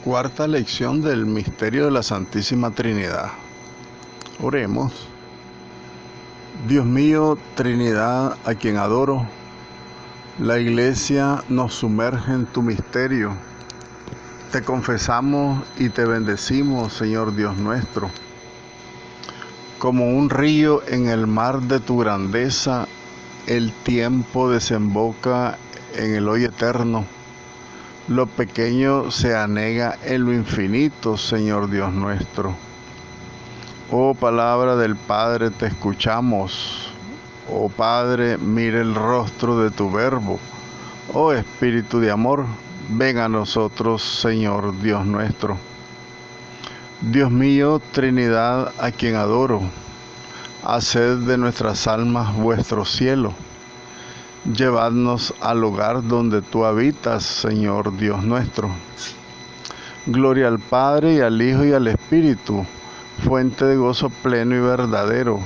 Cuarta lección del misterio de la Santísima Trinidad. Oremos. Dios mío, Trinidad, a quien adoro, la Iglesia nos sumerge en tu misterio. Te confesamos y te bendecimos, Señor Dios nuestro. Como un río en el mar de tu grandeza, el tiempo desemboca en el hoy eterno. Lo pequeño se anega en lo infinito, Señor Dios nuestro. Oh palabra del Padre, te escuchamos. Oh Padre, mira el rostro de tu Verbo. Oh Espíritu de amor, ven a nosotros, Señor Dios nuestro. Dios mío, Trinidad, a quien adoro, haced de nuestras almas vuestro cielo. Llevadnos al lugar donde tú habitas, Señor Dios nuestro. Gloria al Padre, y al Hijo, y al Espíritu, fuente de gozo pleno y verdadero,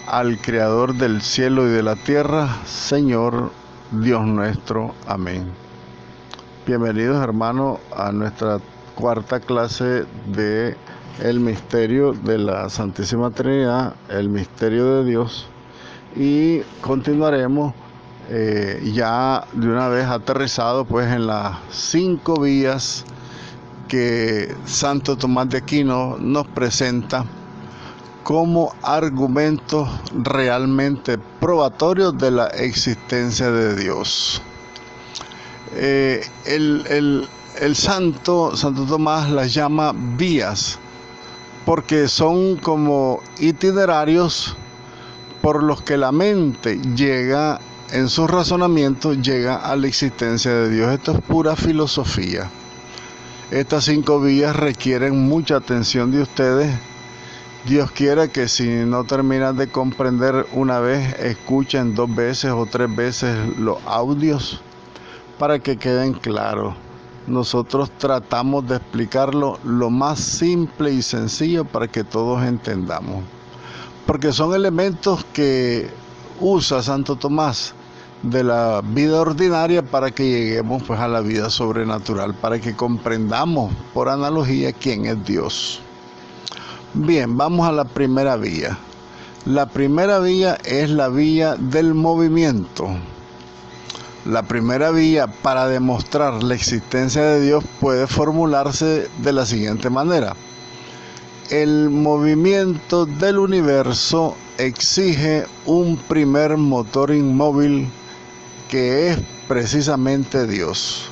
al Creador del cielo y de la tierra, Señor Dios nuestro. Amén. Bienvenidos, hermanos, a nuestra cuarta clase de el misterio de la Santísima Trinidad, el misterio de Dios, y continuaremos ya de una vez aterrizado pues en las 5 vías que Santo Tomás de Aquino nos presenta como argumentos realmente probatorios de la existencia de Dios. El Santo Tomás las llama vías porque son como itinerarios por los que la mente llega, en sus razonamientos, llega a la existencia de Dios. Esto es pura filosofía. Estas 5 vías requieren mucha atención de ustedes. Dios quiera que si no terminan de comprender una vez, escuchen 2 veces o 3 veces los audios para que queden claros. Nosotros tratamos de explicarlo lo más simple y sencillo para que todos entendamos. Porque son elementos que usa Santo Tomás de la vida ordinaria para que lleguemos pues a la vida sobrenatural, para que comprendamos por analogía quién es Dios. Bien, vamos a la primera vía. La primera vía es la vía del movimiento. La primera vía para demostrar la existencia de Dios puede formularse de la siguiente manera. El movimiento del universo exige un primer motor inmóvil que es precisamente Dios.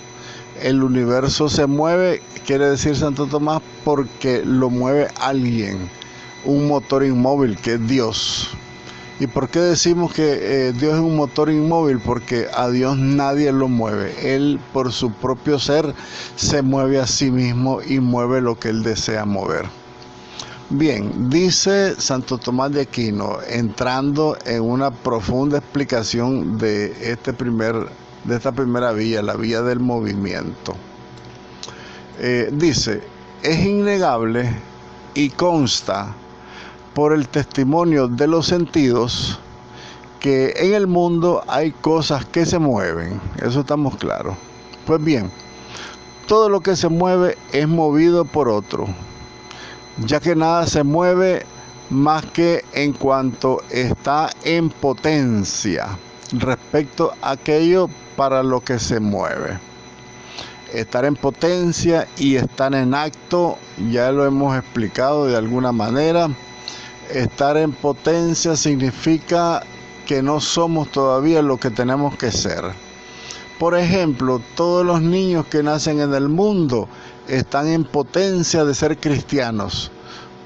El universo se mueve, quiere decir Santo Tomás, porque lo mueve alguien, un motor inmóvil que es Dios. ¿Y por qué decimos que Dios es un motor inmóvil? Porque a Dios nadie lo mueve. Él por su propio ser se mueve a sí mismo y mueve lo que Él desea mover. Bien, dice Santo Tomás de Aquino, entrando en una profunda explicación de esta primera vía, la vía del movimiento. Dice, es innegable y consta por el testimonio de los sentidos que en el mundo hay cosas que se mueven. Eso estamos claros. Pues bien, todo lo que se mueve es movido por otro, ya que nada se mueve más que en cuanto está en potencia respecto a aquello para lo que se mueve. Estar en potencia y estar en acto, ya lo hemos explicado de alguna manera. Estar en potencia significa que no somos todavía lo que tenemos que ser. Por ejemplo, todos los niños que nacen en el mundo están en potencia de ser cristianos.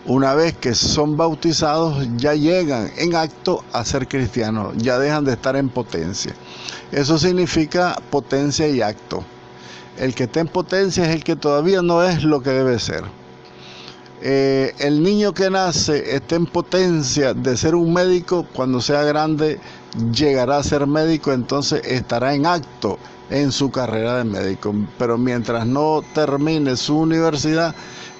Una vez que son bautizados, ya llegan en acto a ser cristianos, ya dejan de estar en potencia. Eso significa potencia y acto. El que está en potencia es el que todavía no es lo que debe ser. El niño que nace está en potencia de ser un médico, cuando sea grande llegará a ser médico, entonces estará en acto en su carrera de médico, pero mientras no termine su universidad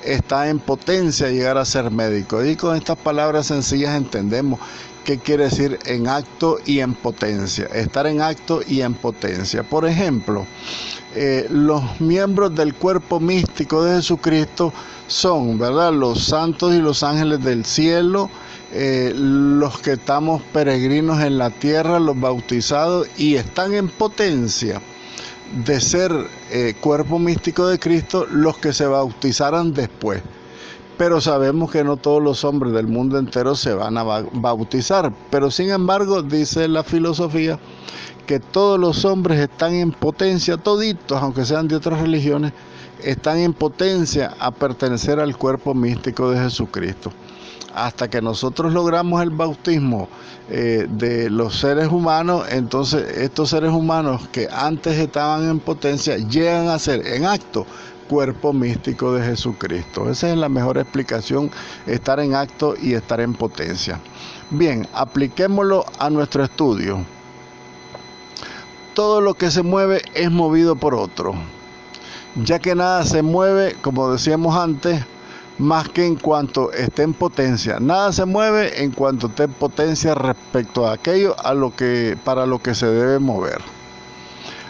está en potencia de llegar a ser médico. Y con estas palabras sencillas entendemos qué quiere decir en acto y en potencia, estar en acto y en potencia. Por ejemplo, los miembros del cuerpo místico de Jesucristo son, ¿verdad?, los santos y los ángeles del cielo, los que estamos peregrinos en la tierra, los bautizados, y están en potencia de ser cuerpo místico de Cristo los que se bautizaran después. Pero sabemos que no todos los hombres del mundo entero se van a bautizar. Pero sin embargo, dice la filosofía, que todos los hombres están en potencia, toditos, aunque sean de otras religiones, están en potencia a pertenecer al cuerpo místico de Jesucristo. Hasta que nosotros logramos el bautismo de los seres humanos, entonces estos seres humanos que antes estaban en potencia llegan a ser en acto cuerpo místico de Jesucristo. Esa es la mejor explicación, estar en acto y estar en potencia. Bien, apliquémoslo a nuestro estudio. Todo lo que se mueve es movido por otro, ya que nada se mueve, como decíamos antes, más que en cuanto esté en potencia. Nada se mueve en cuanto esté en potencia respecto a aquello para lo que se debe mover.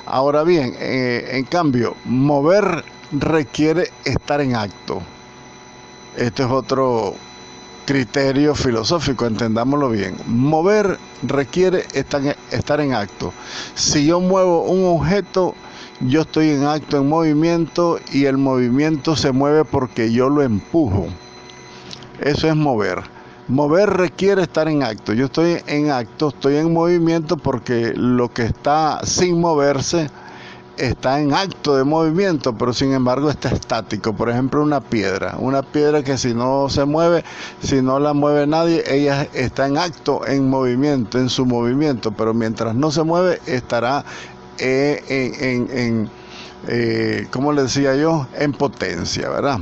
Ahora bien, en cambio, mover requiere estar en acto. Este es otro criterio filosófico, entendámoslo bien. Mover requiere estar en acto. Si yo muevo un objeto, yo estoy en acto, en movimiento, y el movimiento se mueve porque yo lo empujo. Eso es mover. Mover requiere estar en acto. Yo estoy en acto, estoy en movimiento, porque lo que está sin moverse está en acto de movimiento, pero sin embargo está estático. Por ejemplo, una piedra que si no se mueve, si no la mueve nadie, ella está en acto, en movimiento, en su movimiento, pero mientras no se mueve estará como le decía yo, en potencia, ¿verdad?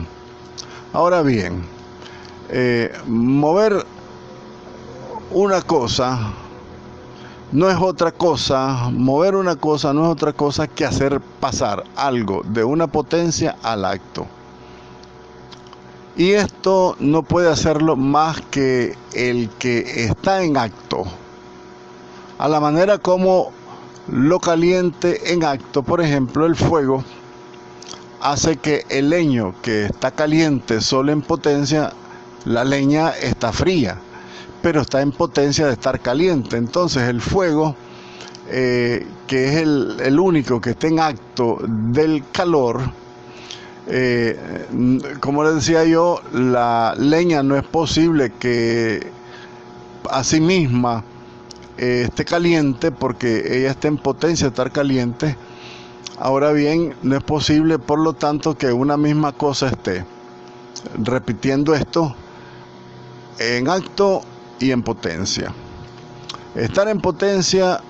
Ahora bien, mover una cosa no es otra cosa, mover una cosa no es otra cosa que hacer pasar algo de una potencia al acto. Y esto no puede hacerlo más que el que está en acto, a la manera como lo caliente en acto. Por ejemplo, el fuego hace que el leño que está caliente solo en potencia, la leña está fría, pero está en potencia de estar caliente. Entonces el fuego, que es el único que está en acto del calor, como les decía yo, la leña no es posible que a sí misma esté caliente, porque ella está en potencia de estar caliente. Ahora bien, no es posible, por lo tanto, que una misma cosa esté, repitiendo esto, en acto y en potencia. Estar en potencia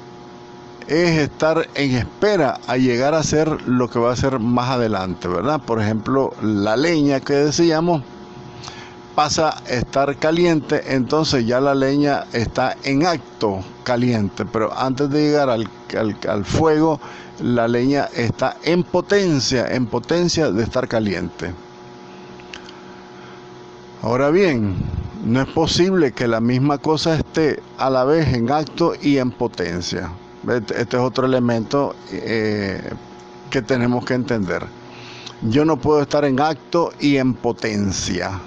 es estar en espera a llegar a ser lo que va a ser más adelante, ¿verdad? Por ejemplo, la leña que decíamos pasa a estar caliente, entonces ya la leña está en acto caliente, pero antes de llegar al fuego, la leña está en potencia de estar caliente. Ahora bien, no es posible que la misma cosa esté a la vez en acto y en potencia. Este es otro elemento que tenemos que entender. Yo no puedo estar en acto y en potencia.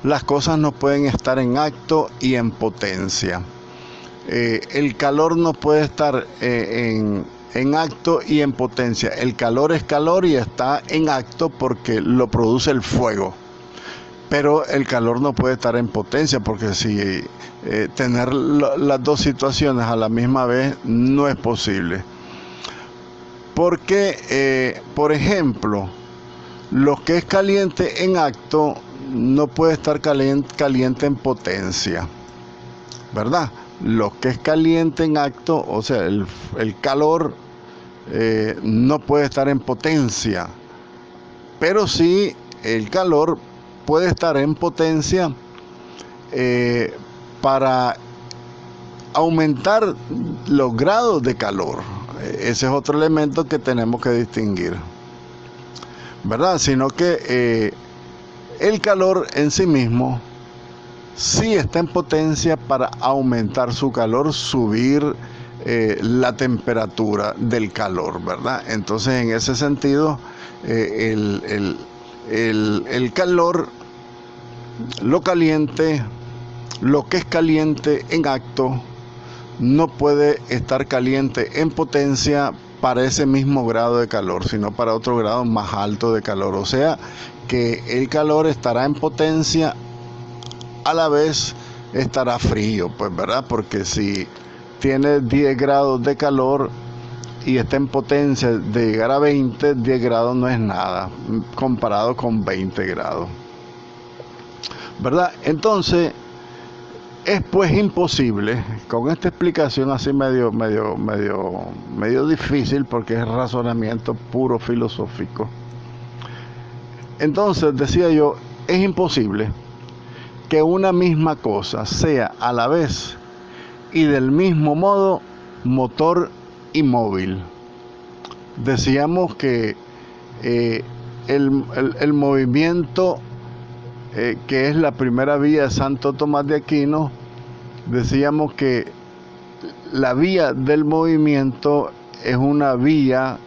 Las cosas no pueden estar en acto y en potencia. El calor no puede estar en acto y en potencia. El calor es calor y está en acto porque lo produce el fuego. Pero el calor no puede estar en potencia, porque si tener las dos situaciones a la misma vez no es posible. Porque, por ejemplo, lo que es caliente en acto no puede estar caliente en potencia, ¿verdad? Lo que es caliente en acto, o sea, el calor no puede estar en potencia, pero sí el calor puede estar en potencia para aumentar los grados de calor. Ese es otro elemento que tenemos que distinguir, ¿verdad? Sino que el calor en sí mismo sí está en potencia para aumentar su calor, subir la temperatura del calor, ¿verdad? Entonces, en ese sentido, el calor, lo caliente, lo que es caliente en acto, no puede estar caliente en potencia para ese mismo grado de calor, sino para otro grado más alto de calor. O sea, que el calor estará en potencia, a la vez estará frío, pues, ¿verdad? Porque si tiene 10 grados de calor y está en potencia de llegar a 20, 10 grados no es nada comparado con 20 grados, ¿verdad? Entonces, es pues imposible, con esta explicación así medio difícil, porque es razonamiento puro filosófico. Entonces, decía yo, es imposible que una misma cosa sea a la vez y del mismo modo motor y móvil. Decíamos que el movimiento, que es la primera vía de Santo Tomás de Aquino, decíamos que la vía del movimiento es una vía,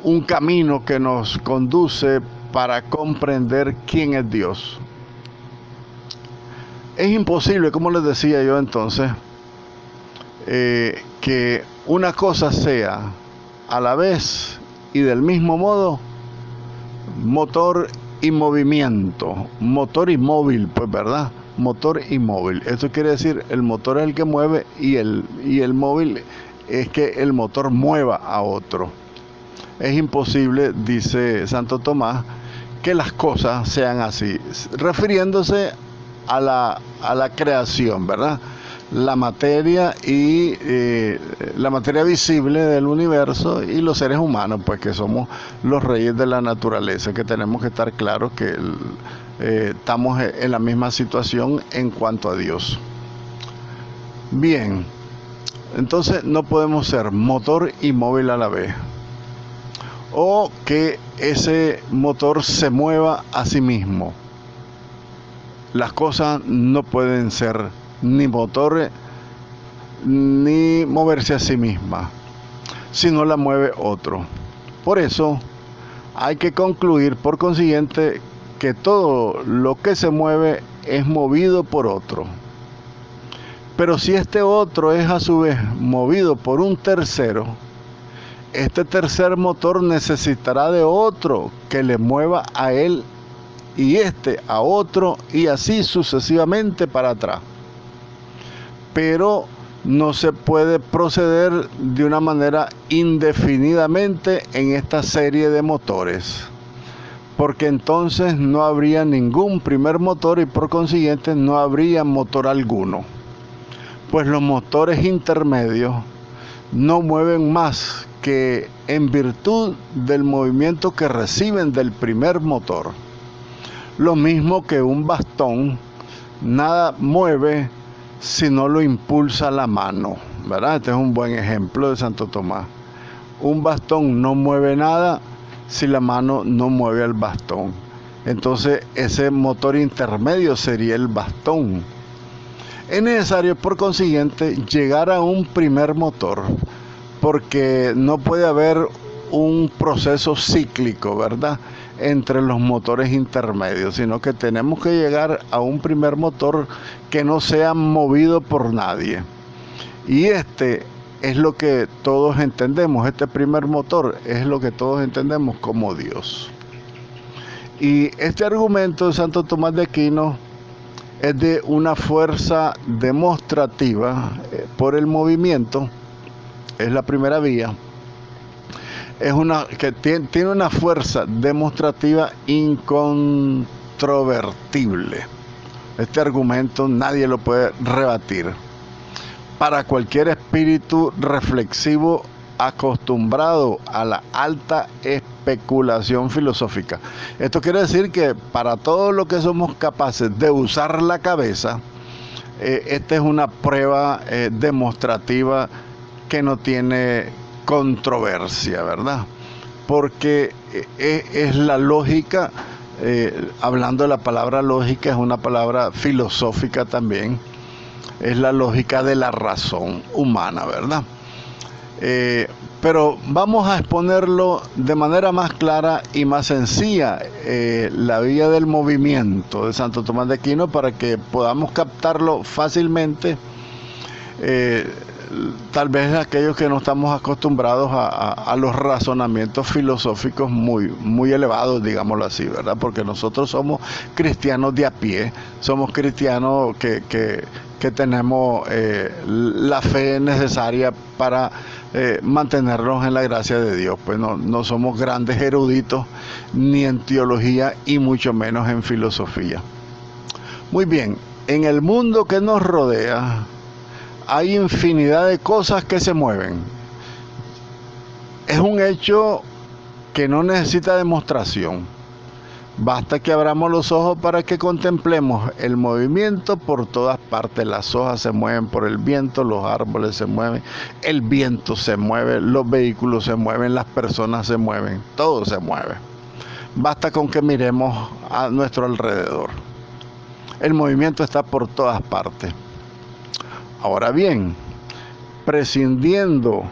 un camino que nos conduce para comprender quién es Dios. Es imposible, como les decía yo entonces, que una cosa sea a la vez y del mismo modo motor y movimiento, motor y móvil, pues, ¿verdad? Motor y móvil. Esto quiere decir, el motor es el que mueve y el móvil es que el motor mueva a otro. Es imposible, dice Santo Tomás, que las cosas sean así, refiriéndose a la creación, ¿verdad? La materia y la materia visible del universo y los seres humanos, pues, que somos los reyes de la naturaleza, que tenemos que estar claros que estamos en la misma situación en cuanto a Dios. Bien, entonces no podemos ser motor y móvil a la vez, o que ese motor se mueva a sí mismo. Las cosas no pueden ser ni motores ni moverse a sí mismas, si no la mueve otro. Por eso hay que concluir, por consiguiente, que todo lo que se mueve es movido por otro. Pero si este otro es a su vez movido por un tercero, este tercer motor necesitará de otro que le mueva a él y este a otro, y así sucesivamente para atrás. Pero no se puede proceder de una manera indefinidamente en esta serie de motores, porque entonces no habría ningún primer motor y por consiguiente no habría motor alguno, pues los motores intermedios no mueven más que en virtud del movimiento que reciben del primer motor. Lo mismo que un bastón, nada mueve si no lo impulsa la mano, ¿verdad? Este es un buen ejemplo de Santo Tomás. Un bastón no mueve nada si la mano no mueve al bastón. Entonces ese motor intermedio sería el bastón. Es necesario, por consiguiente, llegar a un primer motor, porque no puede haber un proceso cíclico, ¿verdad?, entre los motores intermedios, sino que tenemos que llegar a un primer motor que no sea movido por nadie. Y este es lo que todos entendemos, este primer motor es lo que todos entendemos como Dios. Y este argumento de Santo Tomás de Aquino es de una fuerza demostrativa por el movimiento, es la primera vía. Es que tiene una fuerza demostrativa incontrovertible. Este argumento nadie lo puede rebatir. Para cualquier espíritu reflexivo acostumbrado a la alta especulación filosófica. Esto quiere decir que para todo lo que somos capaces de usar la cabeza, esta es una prueba demostrativa que no tiene controversia, ¿verdad? Porque es la lógica, hablando de la palabra lógica, es una palabra filosófica también. es la lógica de la razón humana, ¿verdad? Pero vamos a exponerlo de manera más clara y más sencilla, la vía del movimiento de Santo Tomás de Aquino, para que podamos captarlo fácilmente. Tal vez aquellos que no estamos acostumbrados a los razonamientos filosóficos muy elevados, digámoslo así, ¿verdad? Porque nosotros somos cristianos de a pie, somos cristianos que tenemos la fe necesaria para mantenernos en la gracia de Dios. Pues no somos grandes eruditos ni en teología y mucho menos en filosofía. Muy bien, en el mundo que nos rodea hay infinidad de cosas que se mueven. Es un hecho que no necesita demostración. Basta que abramos los ojos para que contemplemos el movimiento por todas partes. Las hojas se mueven por el viento, los árboles se mueven, el viento se mueve, los vehículos se mueven, las personas se mueven, todo se mueve. Basta con que miremos a nuestro alrededor. El movimiento está por todas partes. Ahora bien, prescindiendo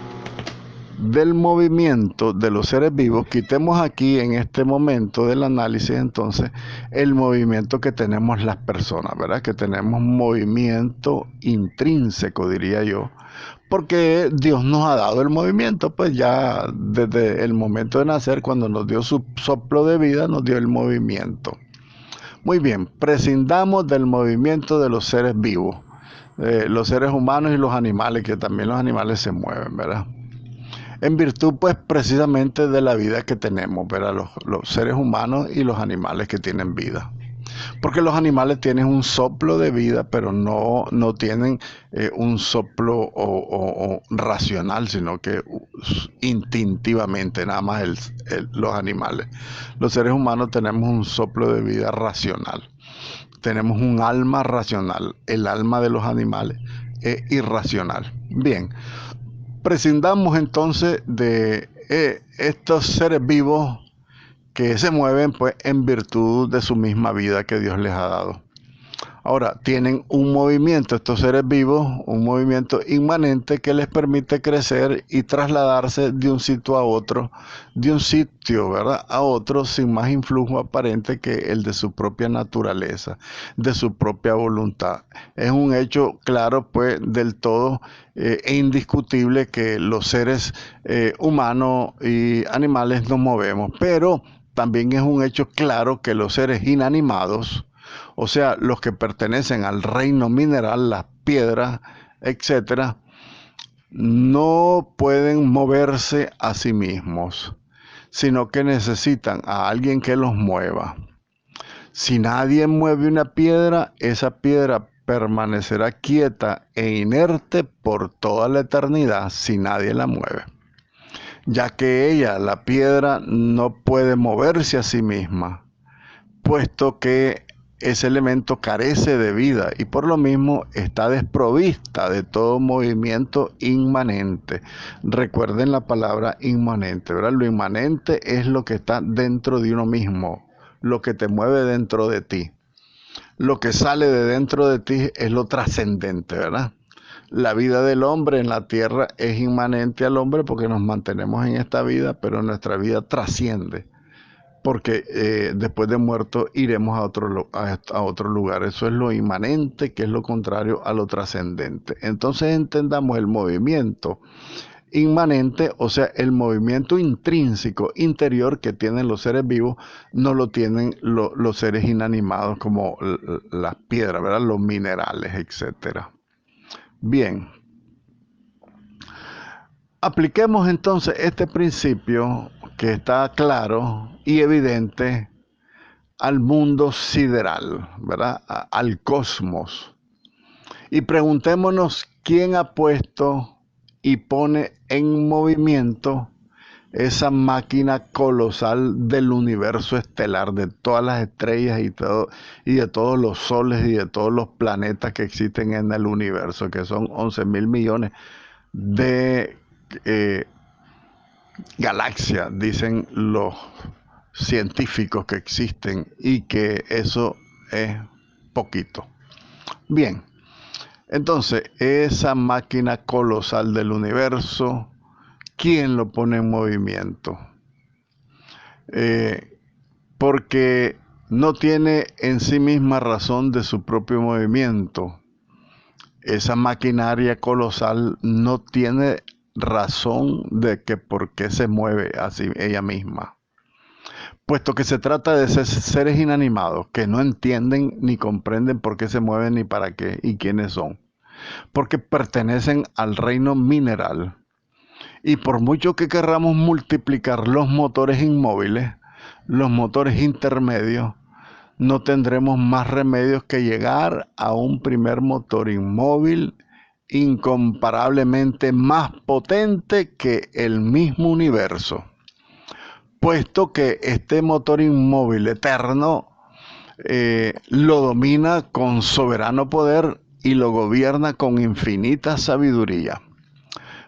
del movimiento de los seres vivos, quitemos aquí en este momento del análisis entonces el movimiento que tenemos las personas, ¿verdad? Que tenemos movimiento intrínseco, diría yo, porque Dios nos ha dado el movimiento, pues ya desde el momento de nacer, cuando nos dio su soplo de vida, nos dio el movimiento. Muy bien, prescindamos del movimiento de los seres vivos. Los seres humanos y los animales, que también los animales se mueven, ¿verdad? En virtud, pues, precisamente de la vida que tenemos, ¿verdad? Los seres humanos y los animales que tienen vida. Porque los animales tienen un soplo de vida, pero no tienen un soplo o racional, sino que instintivamente, nada más los animales. Los seres humanos tenemos un soplo de vida racional. Tenemos un alma racional. El alma de los animales es irracional. Bien, prescindamos entonces de estos seres vivos que se mueven pues en virtud de su misma vida que Dios les ha dado. Ahora, tienen un movimiento, estos seres vivos, un movimiento inmanente que les permite crecer y trasladarse de un sitio a otro, de un sitio, ¿verdad?, a otro sin más influjo aparente que el de su propia naturaleza, de su propia voluntad. Es un hecho claro, pues, del todo e indiscutible que los seres humanos y animales nos movemos, pero también es un hecho claro que los seres inanimados, o sea, los que pertenecen al reino mineral, las piedras, etcétera, no pueden moverse a sí mismos, sino que necesitan a alguien que los mueva. Si nadie mueve una piedra, esa piedra permanecerá quieta e inerte por toda la eternidad si nadie la mueve, ya que ella, la piedra, no puede moverse a sí misma, puesto que ese elemento carece de vida y por lo mismo está desprovista de todo movimiento inmanente. Recuerden la palabra inmanente, ¿verdad? Lo inmanente es lo que está dentro de uno mismo, lo que te mueve dentro de ti. Lo que sale de dentro de ti es lo trascendente, ¿verdad? La vida del hombre en la tierra es inmanente al hombre porque nos mantenemos en esta vida, pero nuestra vida trasciende, porque después de muerto iremos a otro lugar. Eso es lo inmanente, que es lo contrario a lo trascendente. Entonces entendamos el movimiento inmanente, o sea, el movimiento intrínseco, interior que tienen los seres vivos, no lo tienen los seres inanimados como las piedras, ¿verdad?, los minerales, etcétera. Bien. Apliquemos entonces este principio que está claro y evidente al mundo sideral, ¿verdad?, al cosmos. Y preguntémonos quién ha puesto y pone en movimiento esa máquina colosal del universo estelar, de todas las estrellas y de todos los soles y de todos los planetas que existen en el universo, que son 11.000 millones de galaxias, dicen los científicos que existen, y que eso es poquito. Bien, Entonces, esa máquina colosal del universo, ¿quién lo pone en movimiento? Porque no tiene en sí misma razón de su propio movimiento. Esa maquinaria colosal no tiene razón de que por qué se mueve así ella misma. Puesto que se trata de seres inanimados que no entienden ni comprenden por qué se mueven ni para qué y quiénes son. Porque pertenecen al reino mineral. Y por mucho que querramos multiplicar los motores inmóviles, los motores intermedios, no tendremos más remedios que llegar a un primer motor inmóvil incomparablemente más potente que el mismo universo, puesto que este motor inmóvil eterno lo domina con soberano poder y lo gobierna con infinita sabiduría.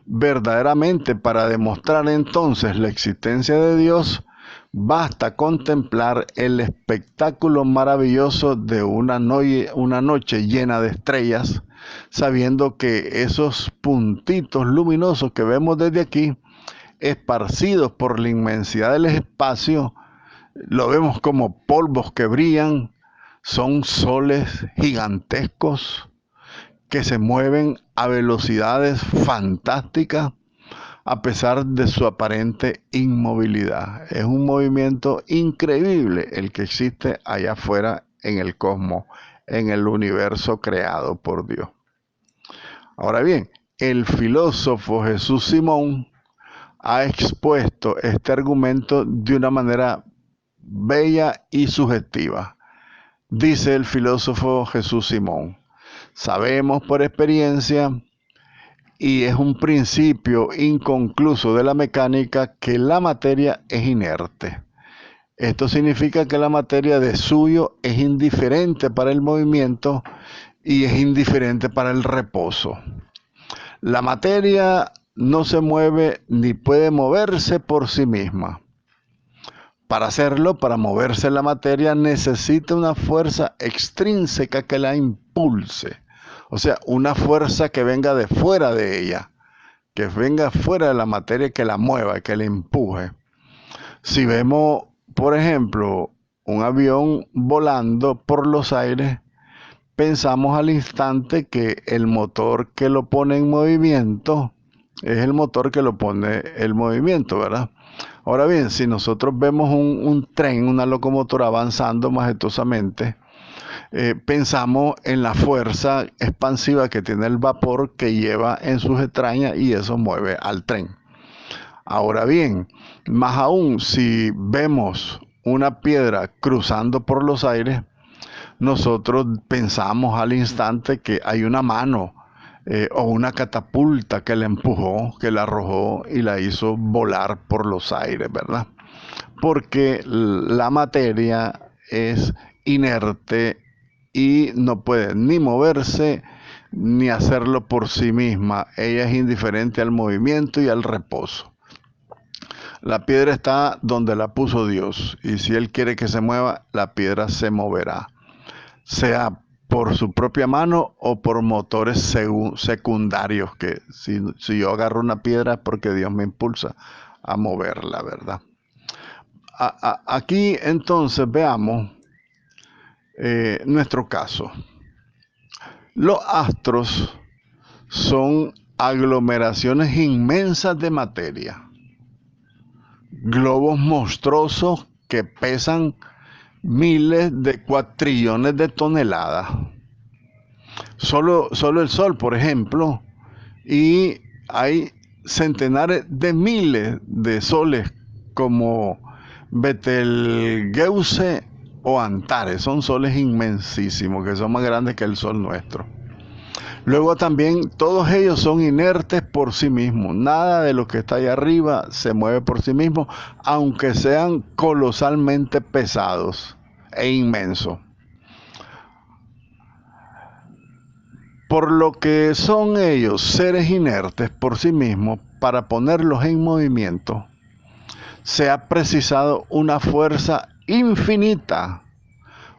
Verdaderamente, para demostrar entonces la existencia de Dios, basta contemplar el espectáculo maravilloso de una noche llena de estrellas, sabiendo que esos puntitos luminosos que vemos desde aquí, esparcidos por la inmensidad del espacio, lo vemos como polvos que brillan, son soles gigantescos que se mueven a velocidades fantásticas a pesar de su aparente inmovilidad. Es un movimiento increíble el que existe allá afuera en el cosmos, en el universo creado por Dios. Ahora bien, el filósofo Jesús Simón ha expuesto este argumento de una manera bella y sugestiva. Dice el filósofo Jesús Simón: sabemos por experiencia, y es un principio inconcluso de la mecánica, que la materia es inerte. Esto significa que la materia de suyo es indiferente para el movimiento y es indiferente para el reposo. La materia no se mueve ni puede moverse por sí misma. Para hacerlo, para moverse la materia, necesita una fuerza extrínseca que la impulse. O sea, una fuerza que venga de fuera de ella, que venga fuera de la materia, que la mueva, que la empuje. Si vemos, por ejemplo, un avión volando por los aires, pensamos al instante que el motor que lo pone en movimiento es el motor que lo pone en movimiento, ¿verdad? Ahora bien, si nosotros vemos un tren, una locomotora avanzando majestuosamente, pensamos en la fuerza expansiva que tiene el vapor que lleva en sus entrañas y eso mueve al tren. Ahora bien, más aún, si vemos una piedra cruzando por los aires, nosotros pensamos al instante que hay una mano o una catapulta que la empujó, que la arrojó y la hizo volar por los aires, ¿verdad? Porque la materia es inerte y no puede ni moverse ni hacerlo por sí misma. Ella es indiferente al movimiento y al reposo. La piedra está donde la puso Dios, y si Él quiere que se mueva, la piedra se moverá, sea por su propia mano o por motores secundarios, que si yo agarro una piedra es porque Dios me impulsa a moverla, ¿verdad? Aquí entonces veamos nuestro caso. Los astros son aglomeraciones inmensas de materia, globos monstruosos que pesan miles de cuatrillones de toneladas. Solo el Sol, por ejemplo, y hay centenares de miles de soles como Betelgeuse o Antares. Son soles inmensísimos que son más grandes que el Sol nuestro. Luego también todos ellos son inertes por sí mismos. Nada de lo que está ahí arriba se mueve por sí mismo, aunque sean colosalmente pesados e inmensos. Por lo que son ellos seres inertes por sí mismos, para ponerlos en movimiento, se ha precisado una fuerza infinita,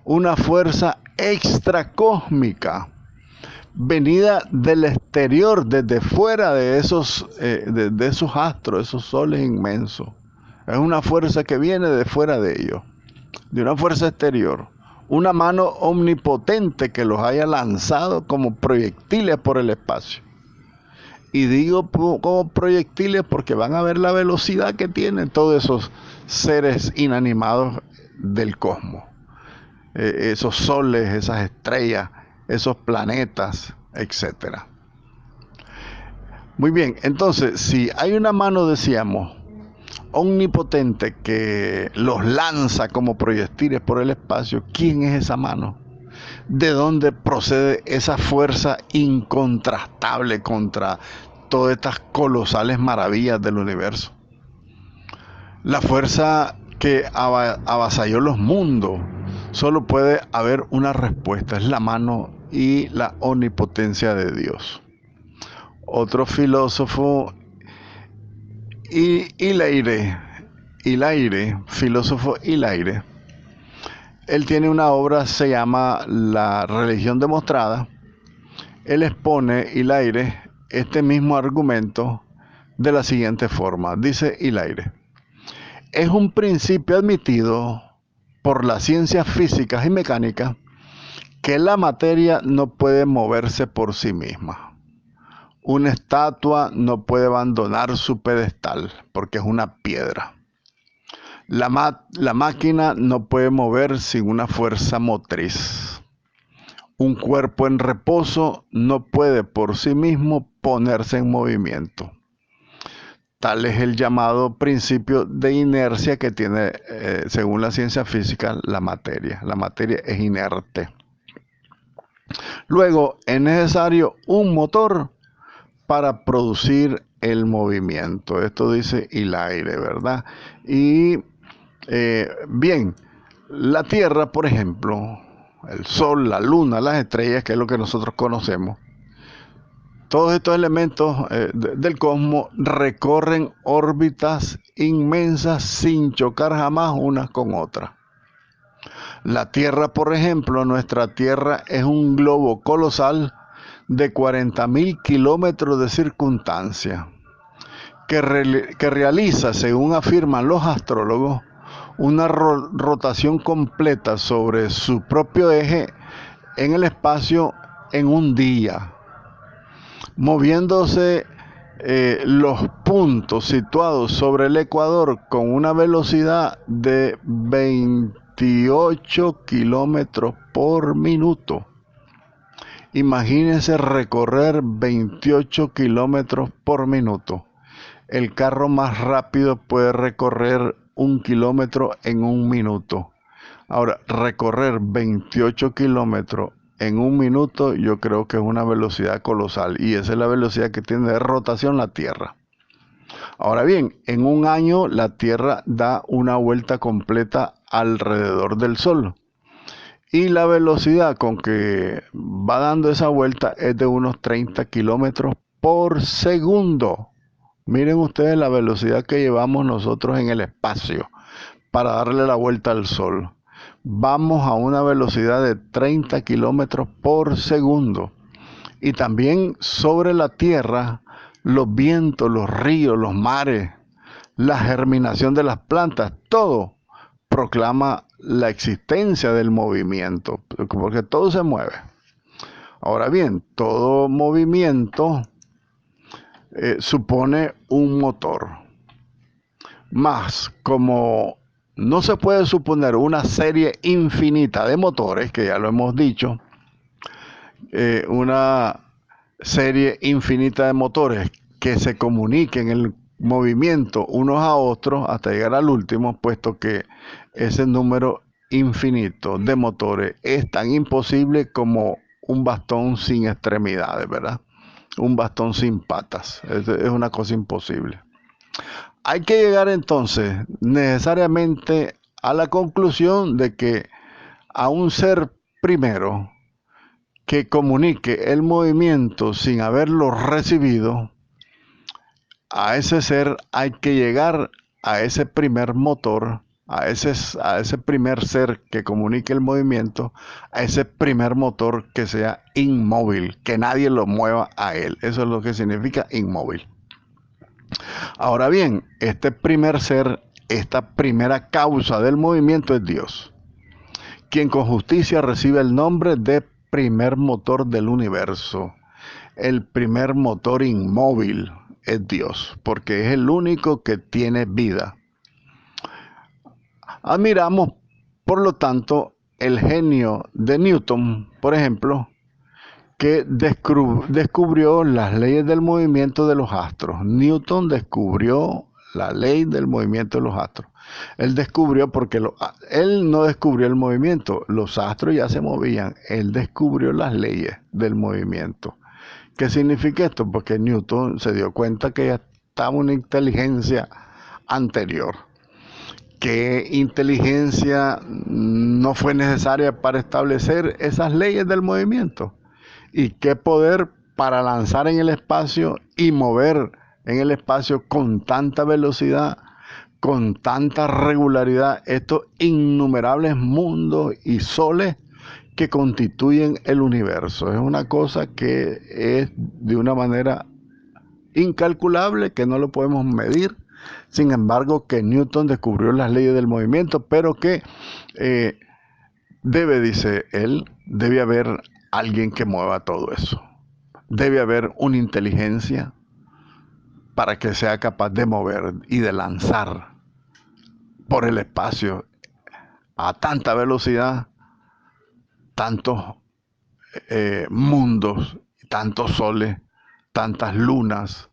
una fuerza extracósmica, venida del exterior, desde fuera de de esos astros, esos soles inmensos. Es una fuerza que viene de fuera de ellos, de una fuerza exterior. Una mano omnipotente que los haya lanzado como proyectiles por el espacio. Y digo como proyectiles porque van a ver la velocidad que tienen todos esos seres inanimados del cosmos. Esos soles, esas estrellas, esos planetas, etcétera. Muy bien, entonces, si hay una mano, decíamos, omnipotente que los lanza como proyectiles por el espacio, ¿quién es esa mano? ¿De dónde procede esa fuerza incontrastable contra todas estas colosales maravillas del universo? La fuerza que avasalló los mundos. Solo puede haber una respuesta, es la mano y la omnipotencia de Dios. Otro filósofo, Hilaire, filósofo Hilaire, él tiene una obra, se llama La religión demostrada. Él expone, Hilaire, este mismo argumento de la siguiente forma. Dice Hilaire: es un principio admitido por las ciencias físicas y mecánicas que la materia no puede moverse por sí misma. Una estatua no puede abandonar su pedestal porque es una piedra. La máquina no puede mover sin una fuerza motriz. Un cuerpo en reposo no puede por sí mismo ponerse en movimiento. Tal es el llamado principio de inercia que tiene, según la ciencia física, la materia. La materia es inerte. Luego, es necesario un motor para producir el movimiento. Esto dice Hilaire, ¿verdad? Y bien, la Tierra, por ejemplo, el Sol, la Luna, las estrellas, que es lo que nosotros conocemos, todos estos elementos del cosmos recorren órbitas inmensas sin chocar jamás unas con otras. La Tierra, por ejemplo, nuestra Tierra es un globo colosal de 40.000 kilómetros de circunstancia, que realiza, según afirman los astrólogos, una rotación completa sobre su propio eje en el espacio en un día, moviéndose los puntos situados sobre el ecuador con una velocidad de 28 kilómetros por minuto. Imagínense recorrer 28 kilómetros por minuto. El carro más rápido puede recorrer 1 kilómetro en 1 minuto. Ahora, recorrer 28 kilómetros en 1 minuto, yo creo que es una velocidad colosal. Y esa es la velocidad que tiene de rotación la Tierra. Ahora bien, en un año la Tierra da una vuelta completa alrededor del Sol. Y la velocidad con que va dando esa vuelta es de unos 30 kilómetros por segundo. Miren ustedes la velocidad que llevamos nosotros en el espacio para darle la vuelta al Sol. Vamos a una velocidad de 30 kilómetros por segundo. Y también sobre la Tierra, los vientos, los ríos, los mares, la germinación de las plantas, todo proclama la existencia del movimiento, porque todo se mueve. Ahora bien, todo movimiento supone un motor. Más, como no se puede suponer una serie infinita de motores, que ya lo hemos dicho, una serie infinita de motores que se comuniquen en el movimiento unos a otros hasta llegar al último, puesto que ese número infinito de motores es tan imposible como un bastón sin extremidades, ¿verdad? Un bastón sin patas. Es una cosa imposible. Hay que llegar entonces necesariamente a la conclusión de que a un ser primero que comunique el movimiento sin haberlo recibido, a ese ser hay que llegar a ese primer motor a ese primer ser que comunique el movimiento, a ese primer motor que sea inmóvil, que nadie lo mueva a él. Eso es lo que significa inmóvil. Ahora bien, este primer ser, esta primera causa del movimiento es Dios, quien con justicia recibe el nombre de primer motor del universo. El primer motor inmóvil es Dios, porque es el único que tiene vida. Admiramos, por lo tanto, el genio de Newton, por ejemplo, que descubrió las leyes del movimiento de los astros. Newton descubrió la ley del movimiento de los astros. Él descubrió, porque él no descubrió el movimiento, los astros ya se movían. Él descubrió las leyes del movimiento. ¿Qué significa esto? Porque Newton se dio cuenta que ya estaba una inteligencia anterior. ¿Qué inteligencia no fue necesaria para establecer esas leyes del movimiento? ¿Y qué poder para lanzar en el espacio y mover en el espacio con tanta velocidad, con tanta regularidad, estos innumerables mundos y soles que constituyen el universo? Es una cosa que es de una manera incalculable, que no lo podemos medir. Sin embargo, que Newton descubrió las leyes del movimiento, pero que dice él, debe haber alguien que mueva todo eso. Debe haber una inteligencia para que sea capaz de mover y de lanzar por el espacio a tanta velocidad tantos mundos, tantos soles, tantas lunas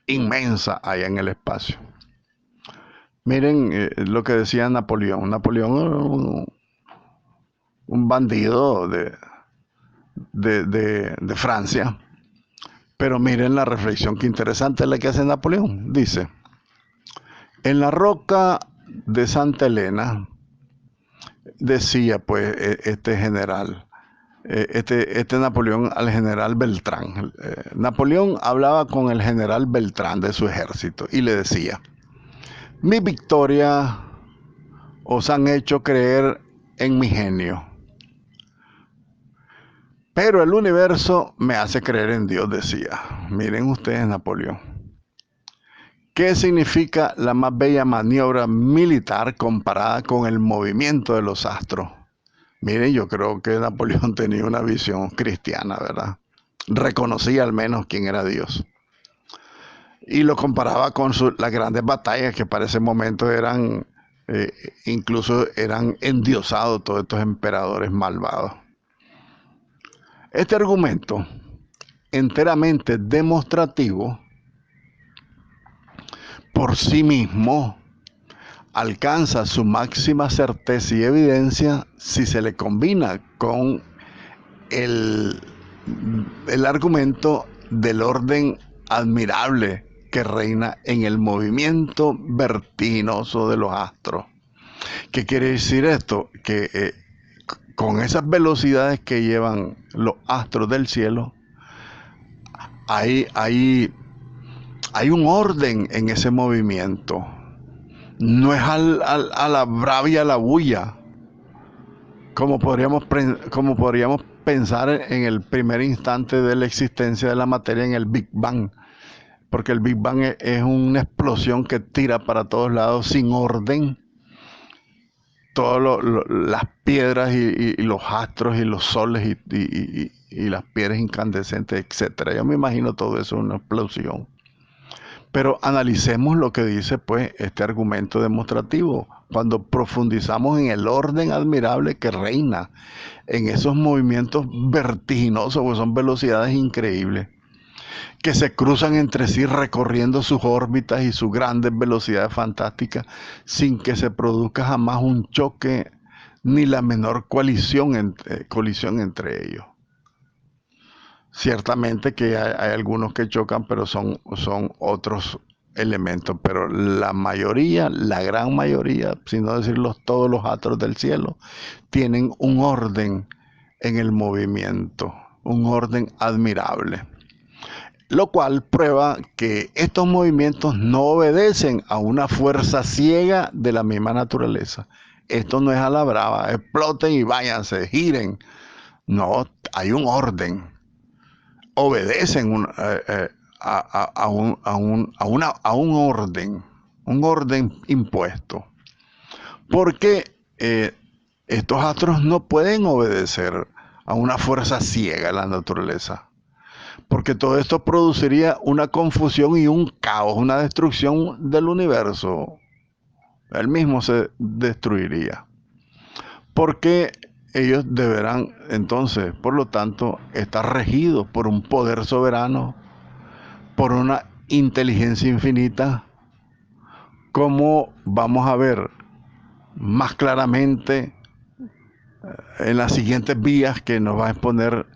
inmensas allá en el espacio. Miren lo que decía Napoleón. Napoleón, un bandido de Francia. Pero miren la reflexión, que interesante es la que hace Napoleón. Dice, en la roca de Santa Elena, decía pues este general, este Napoleón al general Beltrán. Napoleón hablaba con el general Beltrán de su ejército y le decía, mi victoria os han hecho creer en mi genio, pero el universo me hace creer en Dios, decía. Miren ustedes, Napoleón. ¿Qué significa la más bella maniobra militar comparada con el movimiento de los astros? Miren, yo creo que Napoleón tenía una visión cristiana, ¿verdad? Reconocía al menos quién era Dios. Y lo comparaba con las grandes batallas que para ese momento eran, incluso eran endiosados todos estos emperadores malvados. Este argumento, enteramente demostrativo, por sí mismo alcanza su máxima certeza y evidencia si se le combina con el argumento del orden admirable que reina en el movimiento vertiginoso de los astros. ¿Qué quiere decir esto? Que con esas velocidades que llevan los astros del cielo, hay un orden en ese movimiento. No es a la bravia, a la bulla, como podríamos pensar en el primer instante de la existencia de la materia, en el Big Bang. Porque el Big Bang es una explosión que tira para todos lados sin orden. Todas las piedras y los astros y los soles y las piedras incandescentes, etc. Yo me imagino todo eso, una explosión. Pero analicemos lo que dice pues este argumento demostrativo. Cuando profundizamos en el orden admirable que reina en esos movimientos vertiginosos, pues son velocidades increíbles, que se cruzan entre sí recorriendo sus órbitas y sus grandes velocidades fantásticas sin que se produzca jamás un choque ni la menor colisión entre ellos. Ciertamente que hay algunos que chocan, pero son otros elementos, pero la mayoría, la gran mayoría, si no decirlo todos los astros del cielo, tienen un orden en el movimiento, un orden admirable. Lo cual prueba que estos movimientos no obedecen a una fuerza ciega de la misma naturaleza. Esto no es a la brava, exploten y váyanse, giren. No, hay un orden. Obedecen a un orden impuesto. Porque estos astros no pueden obedecer a una fuerza ciega de la naturaleza. Porque todo esto produciría una confusión y un caos, una destrucción del universo. Él mismo se destruiría. Porque ellos deberán entonces, por lo tanto, estar regidos por un poder soberano, por una inteligencia infinita, como vamos a ver más claramente en las siguientes vías que nos va a exponer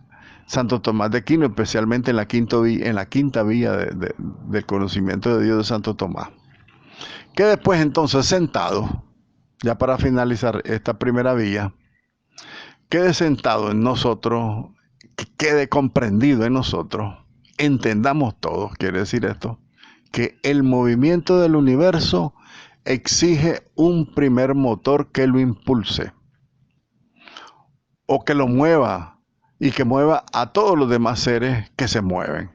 Santo Tomás de Aquino, especialmente en la quinta vía del conocimiento de Dios de Santo Tomás. Que después entonces sentado, ya para finalizar esta primera vía, quede sentado en nosotros, que quede comprendido en nosotros, entendamos todos, quiere decir esto, que el movimiento del universo exige un primer motor que lo impulse, o que lo mueva, y que mueva a todos los demás seres que se mueven.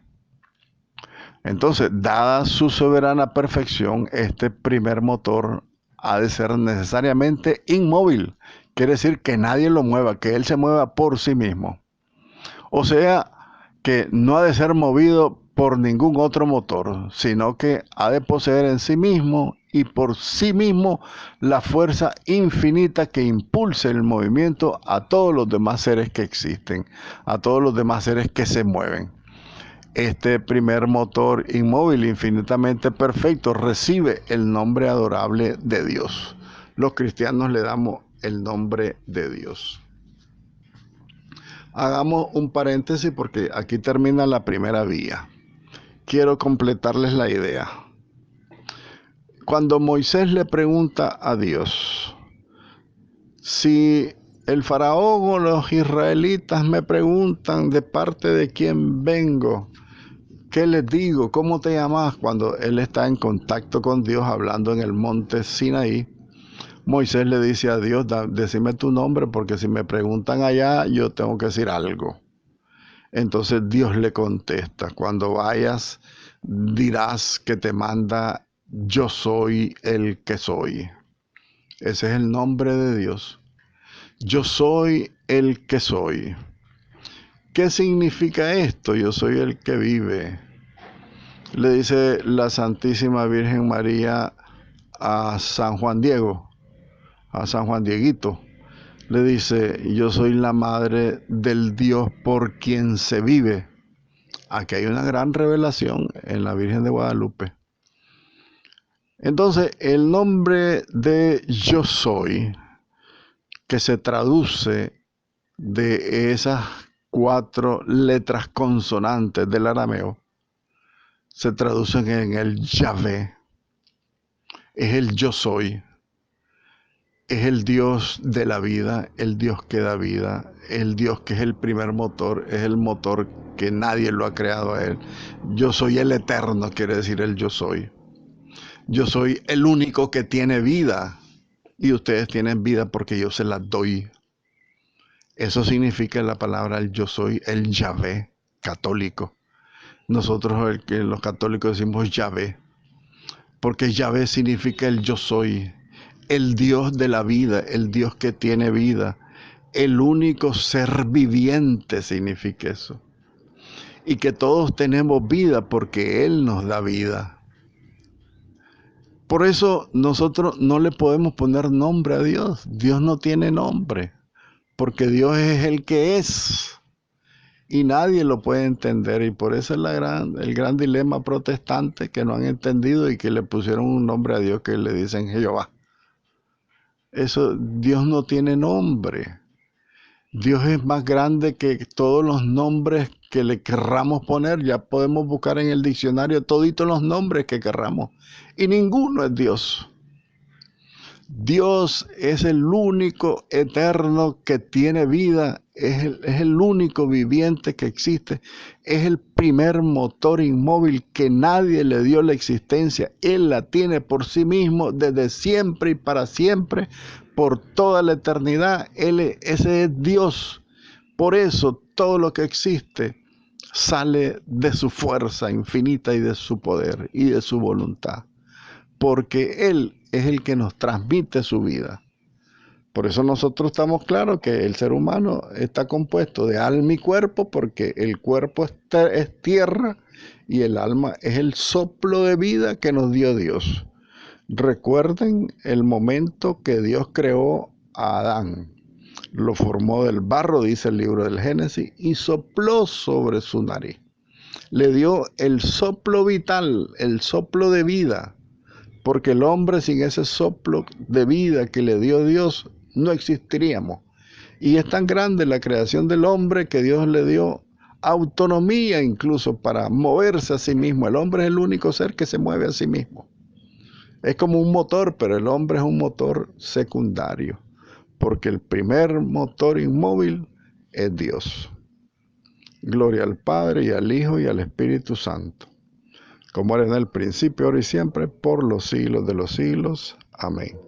Entonces, dada su soberana perfección, este primer motor ha de ser necesariamente inmóvil. Quiere decir que nadie lo mueva, que él se mueva por sí mismo. O sea, que no ha de ser movido por ningún otro motor, sino que ha de poseer en sí mismo y por sí mismo la fuerza infinita que impulse el movimiento a todos los demás seres que existen, a todos los demás seres que se mueven. Este primer motor inmóvil infinitamente perfecto recibe el nombre adorable de Dios. Los cristianos le damos el nombre de Dios. Hagamos un paréntesis porque aquí termina la primera vía. Quiero completarles la idea. Cuando Moisés le pregunta a Dios, si el faraón o los israelitas me preguntan de parte de quién vengo, ¿qué les digo? ¿Cómo te llamas? Cuando él está en contacto con Dios hablando en el monte Sinaí, Moisés le dice a Dios, decime tu nombre porque si me preguntan allá yo tengo que decir algo. Entonces Dios le contesta, cuando vayas dirás que te manda yo soy el que soy. Ese es el nombre de Dios. Yo soy el que soy. ¿Qué significa esto? Yo soy el que vive. Le dice la Santísima Virgen María a San Juan Diego, a San Juan Dieguito. Le dice, yo soy la madre del Dios por quien se vive. Aquí hay una gran revelación en la Virgen de Guadalupe. Entonces, el nombre de yo soy, que se traduce de esas 4 letras consonantes del arameo, se traducen en el Yahvé. Es el yo soy. Es el Dios de la vida, el Dios que da vida, el Dios que es el primer motor, es el motor que nadie lo ha creado a él. Yo soy el eterno, quiere decir el yo soy. Yo soy el único que tiene vida y ustedes tienen vida porque yo se las doy. Eso significa la palabra el yo soy, el Yahvé católico. Nosotros los católicos decimos Yahvé, porque Yahvé significa el yo soy, el Dios de la vida, el Dios que tiene vida, el único ser viviente significa eso. Y que todos tenemos vida porque Él nos da vida. Por eso nosotros no le podemos poner nombre a Dios. Dios no tiene nombre, porque Dios es el que es. Y nadie lo puede entender, y por eso es el gran dilema protestante que no han entendido y que le pusieron un nombre a Dios que le dicen Jehová. Eso, Dios no tiene nombre. Dios es más grande que todos los nombres que le querramos poner. Ya podemos buscar en el diccionario toditos los nombres que querramos y ninguno es Dios. Dios es el único eterno que tiene vida, es el único viviente que existe, es el primer motor inmóvil que nadie le dio la existencia. Él la tiene por sí mismo desde siempre y para siempre, por toda la eternidad. Ese es Dios. Por eso todo lo que existe sale de su fuerza infinita y de su poder y de su voluntad, porque Él es el que nos transmite su vida. Por eso nosotros estamos claros que el ser humano está compuesto de alma y cuerpo, porque el cuerpo es tierra y el alma es el soplo de vida que nos dio Dios. Recuerden el momento que Dios creó a Adán. Lo formó del barro, dice el libro del Génesis, y sopló sobre su nariz. Le dio el soplo vital, el soplo de vida, porque el hombre sin ese soplo de vida que le dio Dios no existiríamos. Y es tan grande la creación del hombre que Dios le dio autonomía incluso para moverse a sí mismo. El hombre es el único ser que se mueve a sí mismo. Es como un motor, pero el hombre es un motor secundario, porque el primer motor inmóvil es Dios. Gloria al Padre, y al Hijo, y al Espíritu Santo, como era en el principio, ahora y siempre, por los siglos de los siglos. Amén.